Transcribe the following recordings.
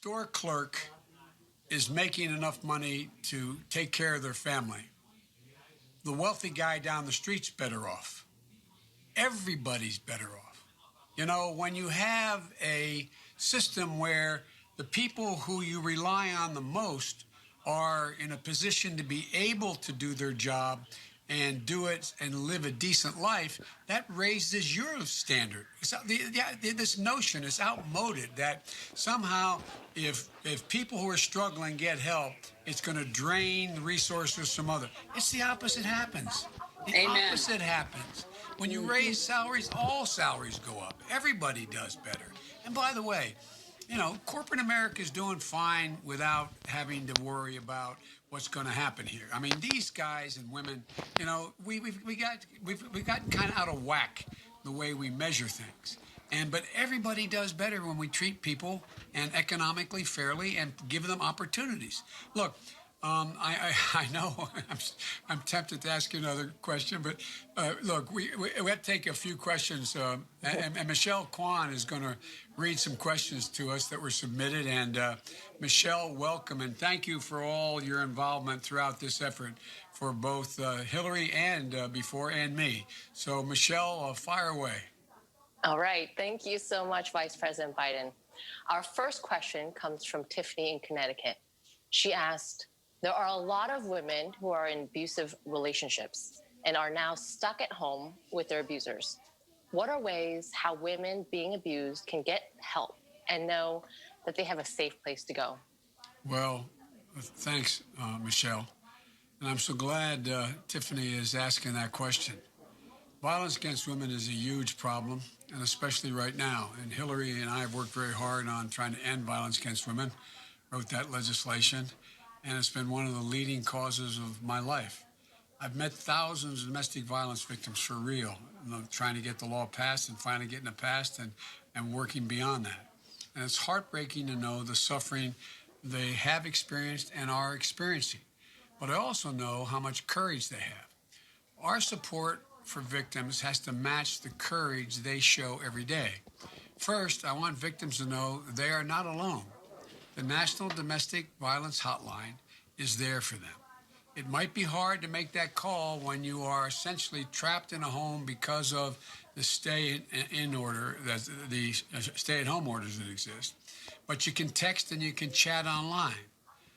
store clerk is making enough money to take care of their family, the wealthy guy down the street's better off. Everybody's better off. You know, when you have a system where the people who you rely on the most are in a position to be able to do their job and do it and live a decent life, that raises your standard. This notion is outmoded that somehow if people who are struggling get help, it's going to drain the resources from others. It's the opposite happens. The Amen. opposite happens. When you raise salaries, all salaries go up. Everybody does better. And by the way, you know, corporate America is doing fine without having to worry about what's going to happen here. I mean, these guys and women, you know, we got kind of out of whack the way we measure things. But everybody does better when we treat people and economically fairly and give them opportunities. Look, I know I'm tempted to ask you another question, but look, we have to take a few questions, and Michelle Kwan is going to read some questions to us that were submitted. And Michelle, welcome, and thank you for all your involvement throughout this effort for both Hillary and before and me. So Michelle, fire away. All right. Thank you so much, Vice President Biden. Our first question comes from Tiffany in Connecticut. She asked, there are a lot of women who are in abusive relationships and are now stuck at home with their abusers. What are ways how women being abused can get help and know that they have a safe place to go? Well, thanks, Michelle. And I'm so glad Tiffany is asking that question. Violence against women is a huge problem, and especially right now. And Hillary and I have worked very hard on trying to end violence against women, wrote that legislation, and it's been one of the leading causes of my life. I've met thousands of domestic violence victims for real, trying to get the law passed and finally getting it passed and working beyond that. And it's heartbreaking to know the suffering they have experienced and are experiencing. But I also know how much courage they have. Our support for victims has to match the courage they show every day. First, I want victims to know they are not alone. The National Domestic Violence Hotline is there for them. It might be hard to make that call when you are essentially trapped in a home because of the stay-in order, the stay-at-home orders that exist. But you can text and you can chat online.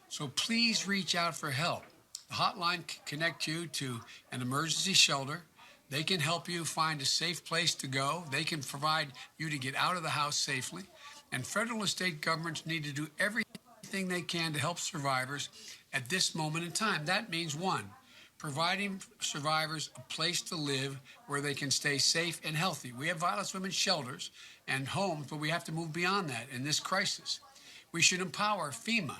So please reach out for help. The hotline can connect you to an emergency shelter. They can help you find a safe place to go. They can provide you to get out of the house safely. And federal and state governments need to do everything they can to help survivors at this moment in time. That means, one, providing survivors a place to live where they can stay safe and healthy. We have violence women's shelters and homes, but we have to move beyond that in this crisis. We should empower FEMA,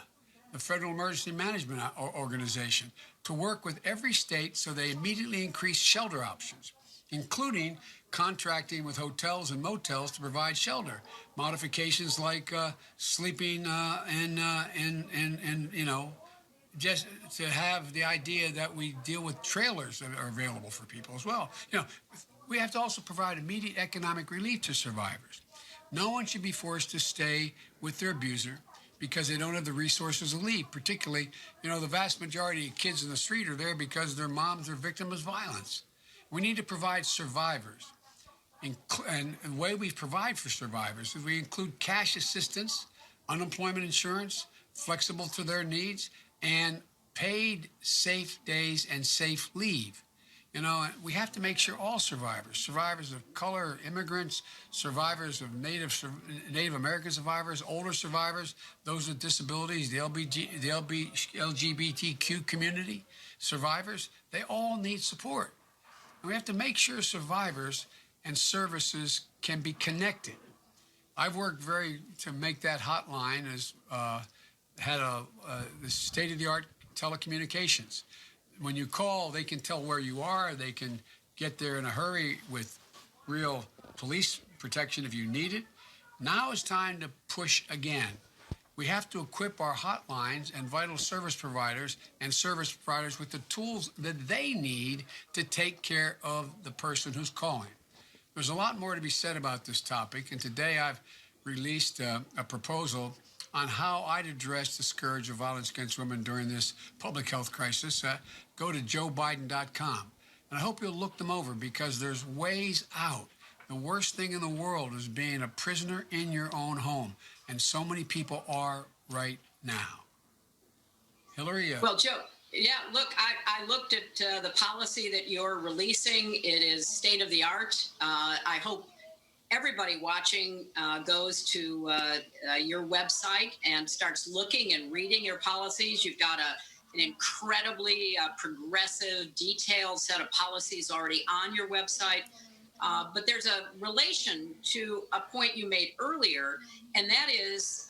the Federal Emergency Management Organization, to work with every state so they immediately increase shelter options, including contracting with hotels and motels to provide shelter. Modifications like sleeping in, you know, just to have the idea that we deal with trailers that are available for people as well. You know, we have to also provide immediate economic relief to survivors. No one should be forced to stay with their abuser because they don't have the resources to leave. Particularly, you know, the vast majority of kids in the street are there because their moms are victims of violence. We need to provide survivors. And the way we provide for survivors is we include cash assistance, unemployment insurance, flexible to their needs, and paid safe days and safe leave. You know, we have to make sure all survivors of color, immigrants, survivors of Native American survivors, older survivors, those with disabilities, the LGBTQ community survivors, they all need support. And we have to make sure survivors and services can be connected. I've worked to make that hotline had the state-of-the-art telecommunications. When you call, they can tell where you are. They can get there in a hurry with real police protection if you need it. Now it's time to push again. We have to equip our hotlines and vital service providers with the tools that they need to take care of the person who's calling. There's a lot more to be said about this topic, and today I've released a proposal on how I'd address the scourge of violence against women during this public health crisis, go to joebiden.com. And I hope you'll look them over because there's ways out. The worst thing in the world is being a prisoner in your own home. And so many people are right now. Hillary? Well, Joe, yeah, look, I looked at the policy that you're releasing. It is state of the art. I hope everybody watching goes to your website and starts looking and reading your policies. You've got an incredibly progressive, detailed set of policies already on your website. But there's a relation to a point you made earlier, and that is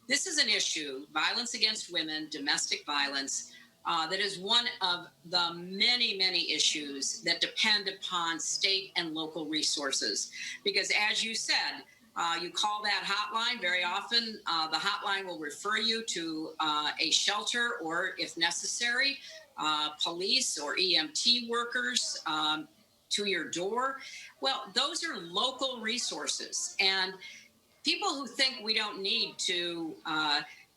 this is an issue, violence against women, domestic violence, that is one of the many, many issues that depend upon state and local resources. Because as you said, you call that hotline very often. The hotline will refer you to a shelter or, if necessary, police or EMT workers to your door. Well, those are local resources. And people who think we don't need to,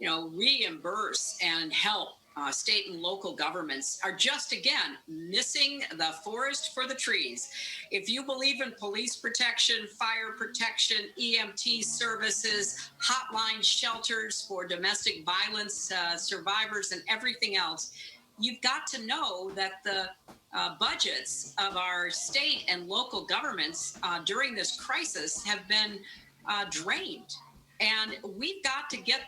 reimburse and help state and local governments are just, again, missing the forest for the trees. If you believe in police protection, fire protection, EMT services, hotline shelters for domestic violence survivors and everything else, you've got to know that the budgets of our state and local governments during this crisis have been drained. And we've got to get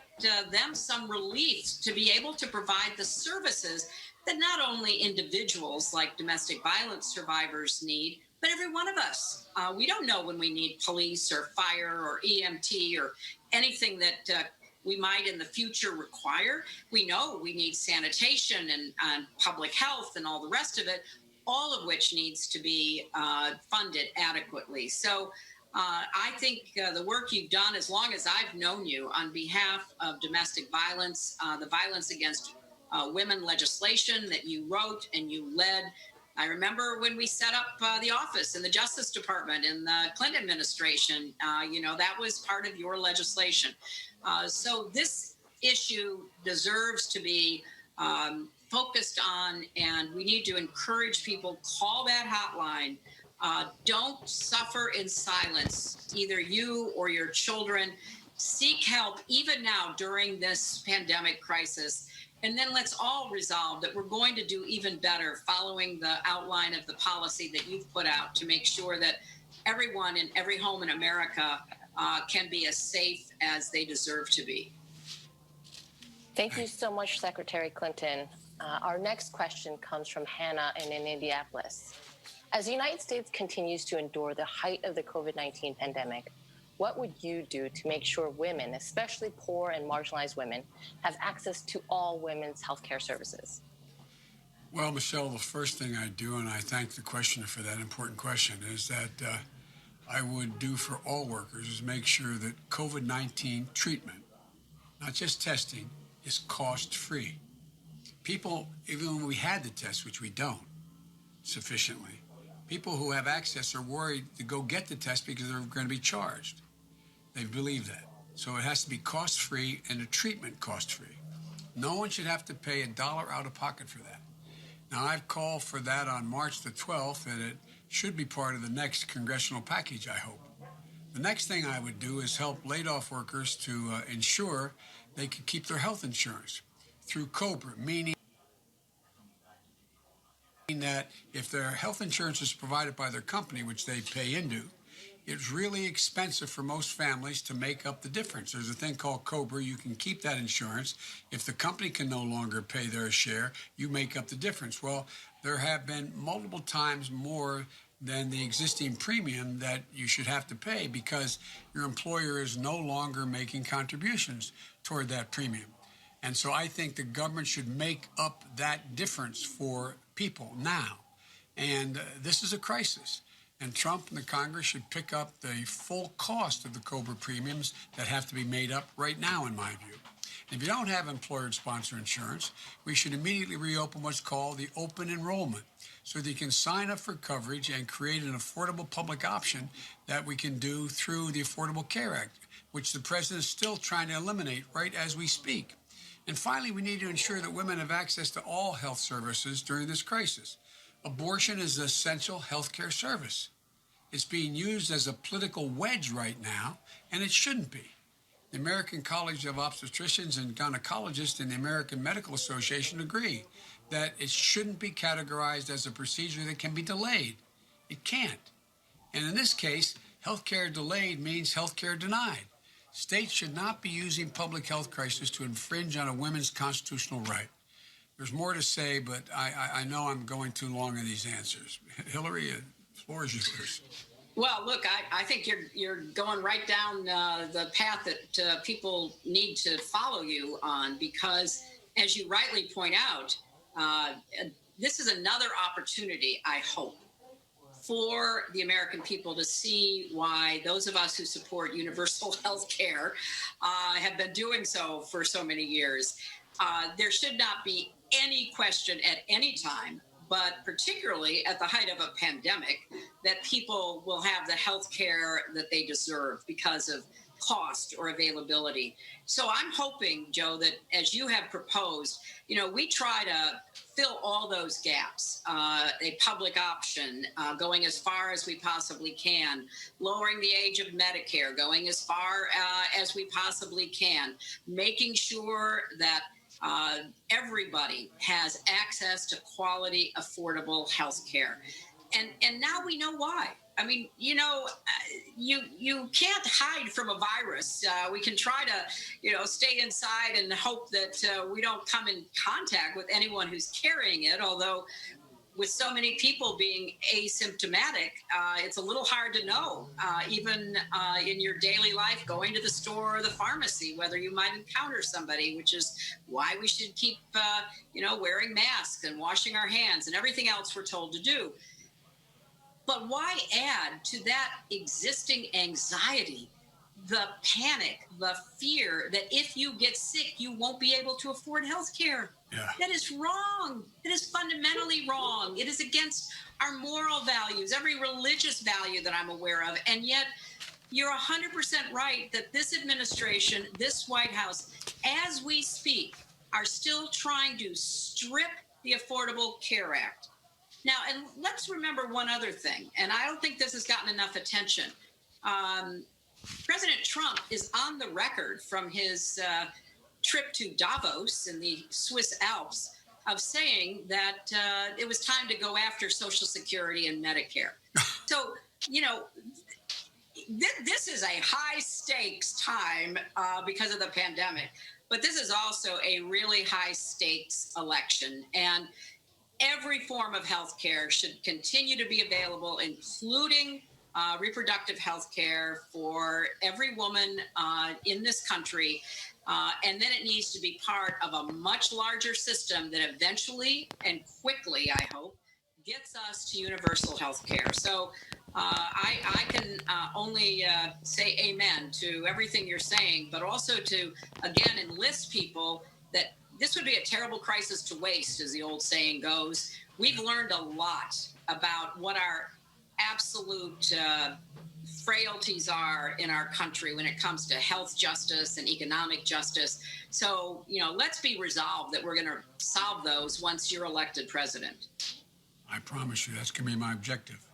them some relief to be able to provide the services that not only individuals like domestic violence survivors need, but every one of us. We don't know when we need police or fire or EMT or anything that we might in the future require. We know we need sanitation and public health and all the rest of it, all of which needs to be funded adequately. So I think the work you've done, as long as I've known you, on behalf of domestic violence, the violence against women legislation that you wrote and you led. I remember when we set up the office in the Justice Department in the Clinton administration, that was part of your legislation. So this issue deserves to be focused on, and we need to encourage people, call that hotline. Don't suffer in silence, either you or your children. Seek help even now during this pandemic crisis. And then let's all resolve that we're going to do even better following the outline of the policy that you've put out to make sure that everyone in every home in America can be as safe as they deserve to be. Thank you so much, Secretary Clinton. Our next question comes from Hannah in Indianapolis. As the United States continues to endure the height of the COVID-19 pandemic, what would you do to make sure women, especially poor and marginalized women, have access to all women's healthcare services? Well, Michelle, the first thing I do, and I thank the questioner for that important question, is that I would do for all workers is make sure that COVID-19 treatment, not just testing, is cost-free. People, even when we had the test, which we don't sufficiently, people who have access are worried to go get the test because they're going to be charged. They believe that. So it has to be cost-free and the treatment cost-free. No one should have to pay $1 out of pocket for that. Now, I've called for that on March the 12th, and it should be part of the next congressional package, I hope. The next thing I would do is help laid-off workers to ensure they can keep their health insurance through COBRA, meaning that if their health insurance is provided by their company, which they pay into, it's really expensive for most families to make up the difference. There's a thing called COBRA. You can keep that insurance. If the company can no longer pay their share, you make up the difference. Well, there have been multiple times more than the existing premium that you should have to pay because your employer is no longer making contributions toward that premium. And so I think the government should make up that difference for people now. And this is a crisis. And Trump and the Congress should pick up the full cost of the COBRA premiums that have to be made up right now, in my view. If you don't have employer-sponsored insurance, we should immediately reopen what's called the open enrollment so that you can sign up for coverage and create an affordable public option that we can do through the Affordable Care Act, which the president is still trying to eliminate right as we speak. And finally, we need to ensure that women have access to all health services during this crisis. Abortion is an essential health care service. It's being used as a political wedge right now, and it shouldn't be. The American College of Obstetricians and Gynecologists and the American Medical Association agree that it shouldn't be categorized as a procedure that can be delayed. It can't. And in this case, healthcare delayed means healthcare denied. States should not be using public health crisis to infringe on a woman's constitutional right. There's more to say, but I know I'm going too long in these answers. Hillary, the floor is yours. Well, look, I think you're going right down the path that people need to follow you on, because, as you rightly point out, this is another opportunity, I hope, for the American people to see why those of us who support universal health care have been doing so for so many years. There should not be any question at any time, but particularly at the height of a pandemic, that people will have the health care that they deserve because of cost or availability. So I'm hoping, Joe, that as you have proposed, we try to fill all those gaps, a public option, going as far as we possibly can, lowering the age of Medicare, going as far as we possibly can, making sure that everybody has access to quality, affordable health care. And now we know why. I mean, you can't hide from a virus. We can try to, stay inside and hope that we don't come in contact with anyone who's carrying it. Although with so many people being asymptomatic, it's a little hard to know, even in your daily life, going to the store or the pharmacy, whether you might encounter somebody, which is why we should keep, wearing masks and washing our hands and everything else we're told to do. But why add to that existing anxiety, the panic, the fear that if you get sick, you won't be able to afford health care? Yeah. That is wrong. That is fundamentally wrong. It is against our moral values, every religious value that I'm aware of. And yet you're 100% right that this administration, this White House, as we speak, are still trying to strip the Affordable Care Act. Now, and let's remember one other thing, and I don't think this has gotten enough attention. President Trump is on the record from his trip to Davos in the Swiss Alps of saying that it was time to go after Social Security and Medicare. So, this is a high stakes time because of the pandemic, but this is also a really high stakes election. And every form of health care should continue to be available, including reproductive health care for every woman in this country. And then it needs to be part of a much larger system that eventually and quickly, I hope, gets us to universal health care. So I can only say amen to everything you're saying, but also to, again, enlist people that this would be a terrible crisis to waste, as the old saying goes. We've learned a lot about what our absolute frailties are in our country when it comes to health justice and economic justice. So, let's be resolved that we're going to solve those once you're elected president. I promise you that's going to be my objective.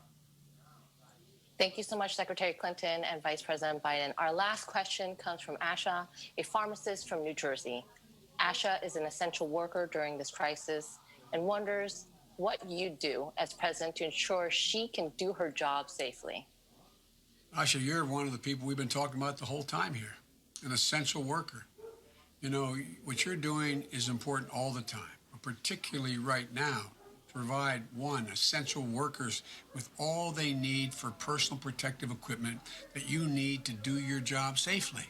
Thank you so much, Secretary Clinton and Vice President Biden. Our last question comes from Asha, a pharmacist from New Jersey. Asha is an essential worker during this crisis and wonders what you do as president to ensure she can do her job safely. Asha, you're one of the people we've been talking about the whole time here, an essential worker. What you're doing is important all the time, but particularly right now, to provide, one, essential workers with all they need for personal protective equipment that you need to do your job safely.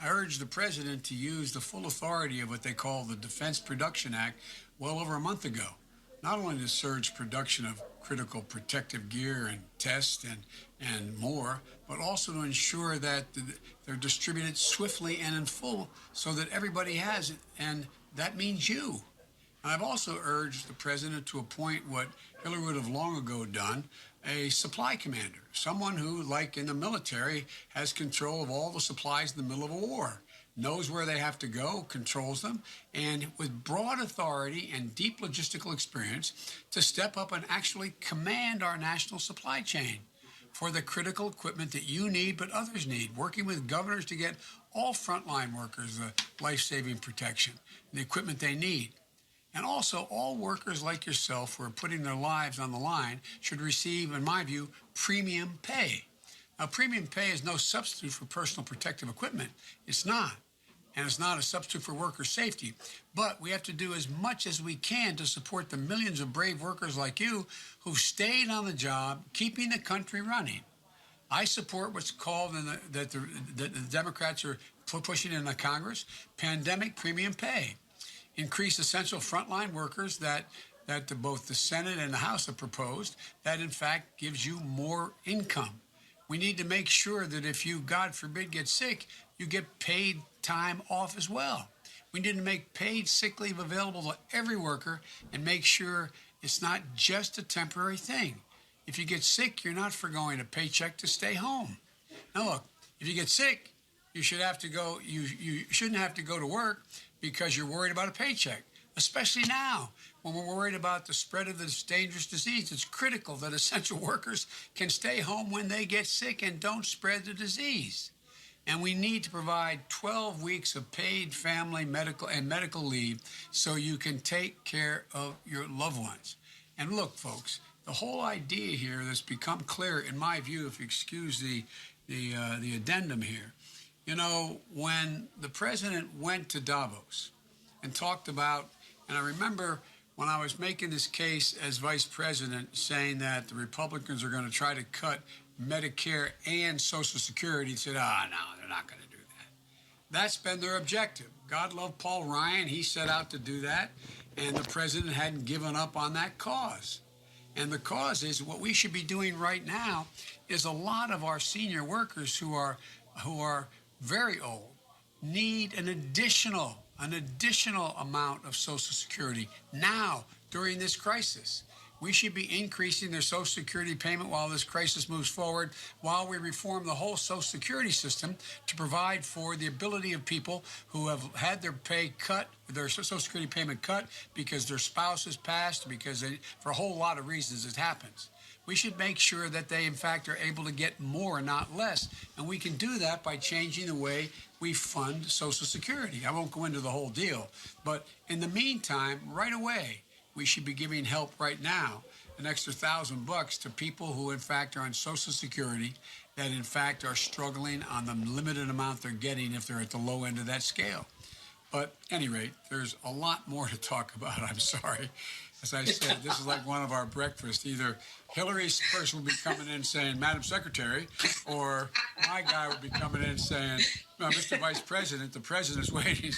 I urge the president to use the full authority of what they call the Defense Production Act well over a month ago, not only to surge production of critical protective gear and tests and more, but also to ensure that they're distributed swiftly and in full so that everybody has it, and that means you. And I've also urged the president to appoint what Hillary would have long ago done, a supply commander, someone who, like in the military, has control of all the supplies in the middle of a war, knows where they have to go, controls them, and with broad authority and deep logistical experience to step up and actually command our national supply chain for the critical equipment that you need but others need, working with governors to get all frontline workers the life-saving protection and the equipment they need. And also, all workers like yourself who are putting their lives on the line should receive, in my view, premium pay. Now, premium pay is no substitute for personal protective equipment. It's not. And it's not a substitute for worker safety. But we have to do as much as we can to support the millions of brave workers like you who've stayed on the job, keeping the country running. I support what's called, that the Democrats are pushing in the Congress, pandemic premium pay. Increase essential frontline workers that both the Senate and the House have proposed, that in fact gives you more income. We need to make sure that if you, God forbid, get sick, you get paid time off as well. We need to make paid sick leave available to every worker and make sure it's not just a temporary thing. If you get sick, you're not forgoing a paycheck to stay home. Now look, if you get sick, you shouldn't have to go to work because you're worried about a paycheck, especially now when we're worried about the spread of this dangerous disease. It's critical that essential workers can stay home when they get sick and don't spread the disease. And we need to provide 12 weeks of paid family, medical leave so you can take care of your loved ones. And look, folks, the whole idea here that's become clear, in my view, if you excuse the addendum here, you know, when the president went to Davos and talked about, and I remember when I was making this case as vice president saying that the Republicans are going to try to cut Medicare and Social Security, he said, no, they're not going to do that. That's been their objective. God love Paul Ryan. He set out to do that, and the president hadn't given up on that cause. And the cause is what we should be doing right now is a lot of our senior workers who are very old need an additional amount of Social Security now during this crisis. We should be increasing their Social Security payment while this crisis moves forward, while we reform the whole Social Security system to provide for the ability of people who have had their pay cut, their Social Security payment cut because their spouse has passed, for a whole lot of reasons it happens. We should make sure that they, in fact, are able to get more, not less. And we can do that by changing the way we fund Social Security. I won't go into the whole deal. But in the meantime, right away, we should be giving help right now, an extra $1,000 to people who, in fact, are on Social Security that, in fact, are struggling on the limited amount they're getting if they're at the low end of that scale. But at any rate, there's a lot more to talk about. I'm sorry. As I said, this is like one of our breakfasts. Either Hillary's person will be coming in saying, Madam Secretary, or my guy will be coming in saying, no, Mr. Vice President, the president's waiting.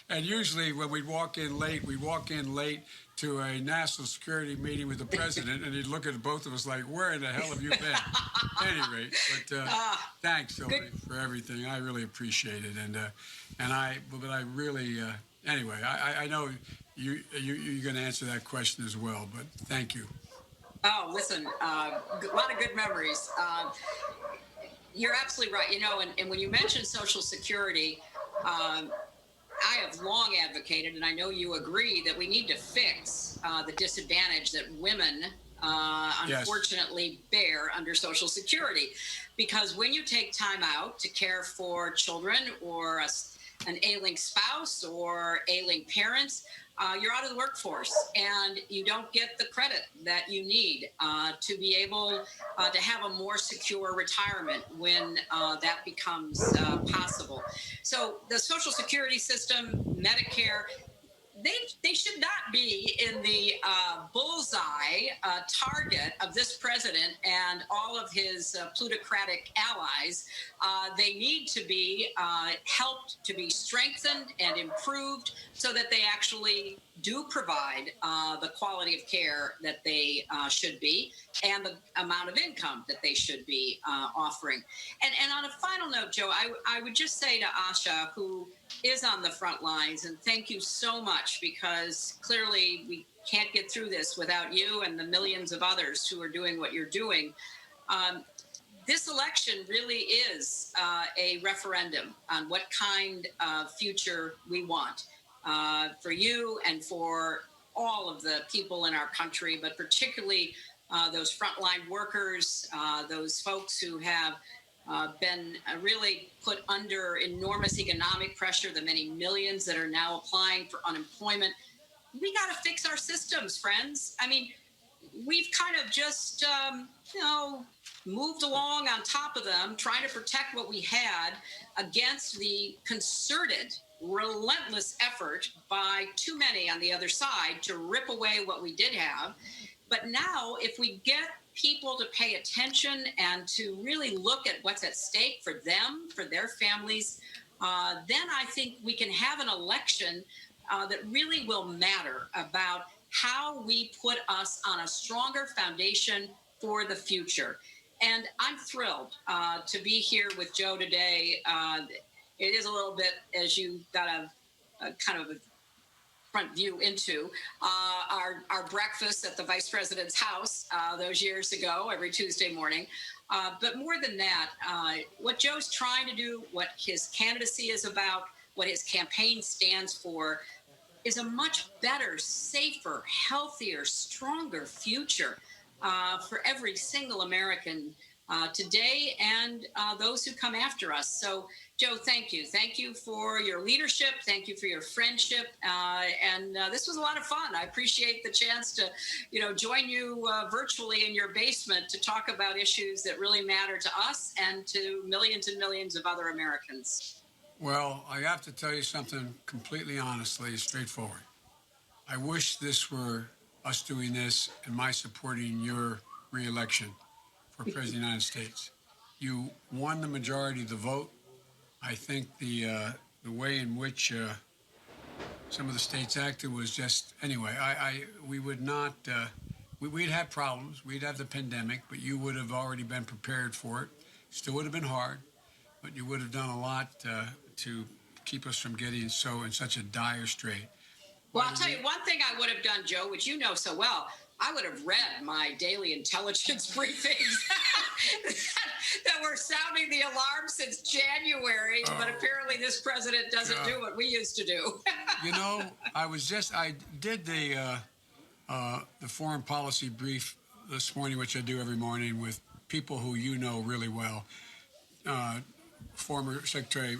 And usually when we walk in late to a national security meeting with the president, and he'd look at both of us like, where in the hell have you been? At any rate, but thanks, Hillary, for everything. I really appreciate it. But I really, anyway, I know you're going to answer that question as well, but thank you. Oh, listen, a lot of good memories. You're absolutely right. You know, and when you mention Social Security, I have long advocated, and I know you agree, that we need to fix the disadvantage that women unfortunately bear under Social Security. Because when you take time out to care for children or an ailing spouse or ailing parents, you're out of the workforce and you don't get the credit that you need to be able to have a more secure retirement when that becomes possible. So the Social Security system, Medicare, they should not be in the bullseye target of this president and all of his plutocratic allies. They need to be helped to be strengthened and improved so that they actually do provide the quality of care that they should be and the amount of income that they should be offering. And on a final note, Joe, I would just say to Asha, who is on the front lines, and thank you so much, because clearly we can't get through this without you and the millions of others who are doing what you're doing. This election really is a referendum on what kind of future we want for you and for all of the people in our country, but particularly those frontline workers, those folks who have been really put under enormous economic pressure, the many millions that are now applying for unemployment. We got to fix our systems, friends. I mean, we've kind of just, moved along on top of them, trying to protect what we had against the concerted, relentless effort by too many on the other side to rip away what we did have. But now, if we get people to pay attention and to really look at what's at stake for them, for their families, then I think we can have an election that really will matter about how we put us on a stronger foundation for the future. And I'm thrilled to be here with Joe today. It is a little bit, as you got a kind of a front view into our breakfast at the Vice President's house those years ago, every Tuesday morning. But more than that, what Joe's trying to do, what his candidacy is about, what his campaign stands for, is a much better, safer, healthier, stronger future for every single American today and those who come after us. So, Joe, thank you. Thank you for your leadership. Thank you for your friendship. And this was a lot of fun. I appreciate the chance to, join you virtually in your basement to talk about issues that really matter to us and to millions and millions of other Americans. Well, I have to tell you something completely honestly, straightforward. I wish this were us doing this and my supporting your reelection for President of the United States. You won the majority of the vote. I think the way in which some of the states acted was just, anyway, we would not, we'd have problems. We'd have the pandemic, but you would have already been prepared for it. Still would have been hard, but you would have done a lot to keep us from getting in such a dire strait. Well, I'll tell you one thing I would have done, Joe, which you know so well. I would have read my daily intelligence briefings that were sounding the alarm since January, but apparently this president doesn't do what we used to do. I did the foreign policy brief this morning, which I do every morning with people who you know really well. Former Secretary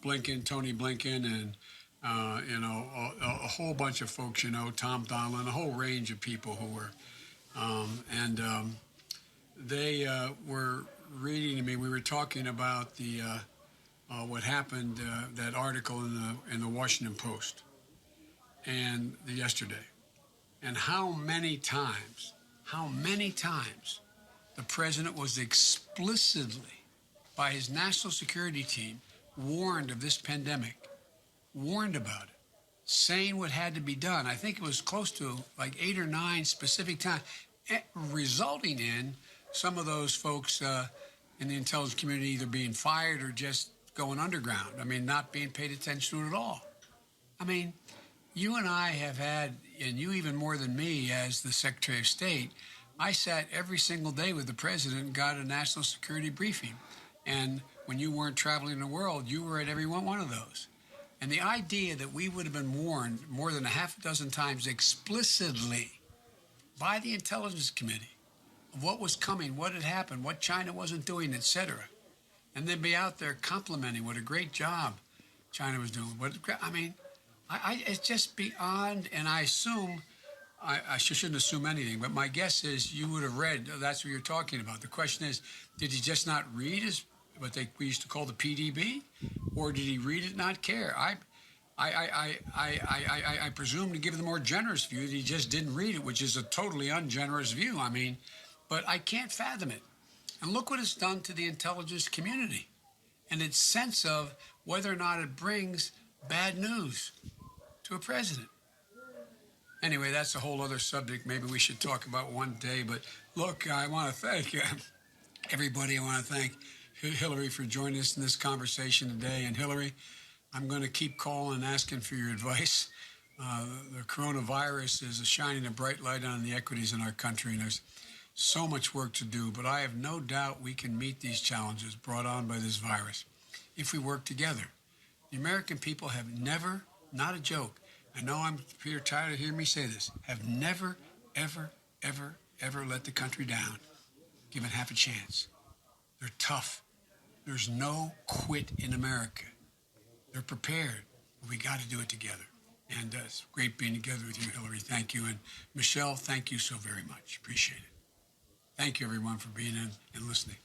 Blinken, Tony Blinken, and a whole bunch of folks, Tom Donilon, a whole range of people who were, they were reading to me. We were talking about what happened, that article in the Washington Post, and yesterday, and how many times the president was explicitly, by his national security team, warned of this pandemic. Warned about it, saying what had to be done. I think it was close to like 8 or 9 specific times, resulting in some of those folks in the intelligence community either being fired or just going underground. I mean, not being paid attention to at all. I mean, you and I have had, and you even more than me as the Secretary of State, I sat every single day with the president and got a national security briefing. And when you weren't traveling the world, you were at every one of those. And the idea that we would have been warned more than a half a dozen times explicitly by the Intelligence Committee of what was coming, what had happened, what China wasn't doing, etc., and then be out there complimenting what a great job China was doing. It's just beyond, and I assume, I shouldn't assume anything, but my guess is you would have read, that's what you're talking about. The question is, did he just not read what we used to call the PDB, or did he read it and not care? I presume, to give the more generous view, that he just didn't read it, which is a totally ungenerous view. I mean, but I can't fathom it. And look what it's done to the intelligence community and its sense of whether or not it brings bad news to a president. Anyway, that's a whole other subject. Maybe we should talk about one day. But look, I want to thank everybody. I want to thank Hillary for joining us in this conversation today. And Hillary, I'm going to keep calling and asking for your advice The coronavirus is shining a bright light on the equities in our country, and there's so much work to do, but I have no doubt we can meet these challenges brought on by this virus if we work together. The American people have never, not a joke, I know you're tired of hearing me say this, have never, ever, ever, ever let the country down, given half a chance. They're tough. There's no quit in America. They're prepared, but we got to do it together. And it's great being together with you, Hillary. Thank you. And Michelle, thank you so very much. Appreciate it. Thank you, everyone, for being in and listening.